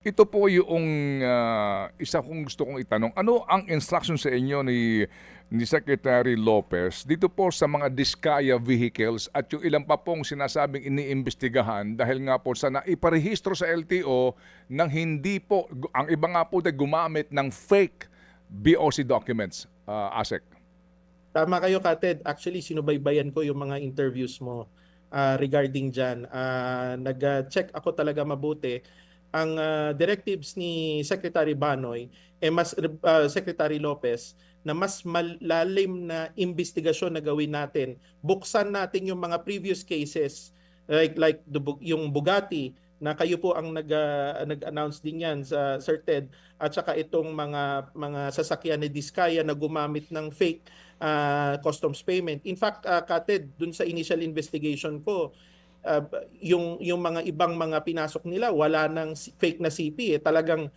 Ito po yung isa kong gusto kong itanong. Ano ang instruction sa inyo ni Secretary Lopez dito po sa mga Diskaya vehicles at yung ilang pa pong sinasabing iniimbestigahan dahil nga po sa naiparehistro sa LTO nang hindi po, ang iba nga po na gumamit ng fake BOC documents, ASEC? Tama kayo, Kated. Actually, sinubaybayan ko yung mga interviews mo regarding dyan. Nag-check ako talaga mabuti. Ang directives ni Secretary Banoy, Secretary Lopez, na mas malalim na investigasyon na gawin natin. Buksan natin yung mga previous cases, yung Bugatti, na kayo po ang nag-announce din yan sa Sir Ted, at saka itong mga sasakyan ni Diskaya na gumamit ng fake customs payment. In fact, Kated, dun sa initial investigation ko, yung mga ibang mga pinasok nila, wala nang fake na CP eh. Talagang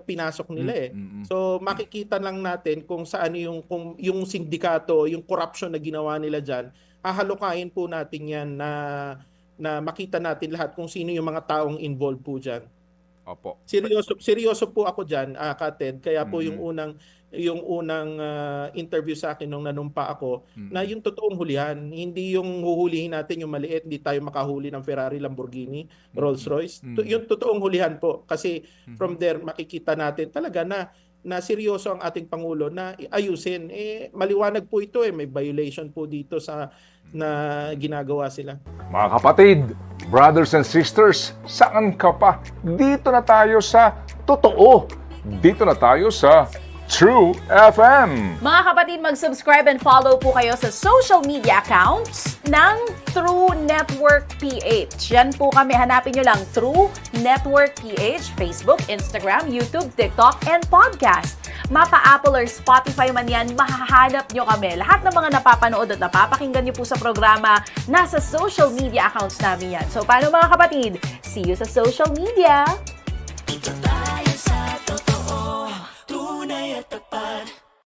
pinasok nila eh. So makikita lang natin kung saan kung yung sindikato, yung corruption na ginawa nila diyan. Hahalukayin po natin 'yan na makita natin lahat kung sino yung mga taong involved po diyan. Opo. Seryoso po ako diyan, Kated. Kaya po yung unang interview sa akin nung nanumpa ako, na yung totoong hulihan, hindi yung huhulihin natin yung maliit, hindi tayo makahuli ng Ferrari, Lamborghini, Rolls-Royce. Yung totoong hulihan po, kasi from there makikita natin talaga na seryoso ang ating Pangulo na ayusin. Maliwanag po ito may violation po dito na ginagawa sila. Mga kapatid, brothers and sisters, saan ka pa? Dito na tayo sa totoo. Dito na tayo sa True FM. Mga kapatid, mag-subscribe and follow po kayo sa social media accounts ng True Network PH. Yan po kami. Hanapin nyo lang True Network PH, Facebook, Instagram, YouTube, TikTok, and podcast. Mapa Apple or Spotify man yan, mahahanap nyo kami. Lahat ng mga napapanood at napapakinggan nyo po sa programa, nasa social media accounts namin yan. So, paano mga kapatid? See you sa social media!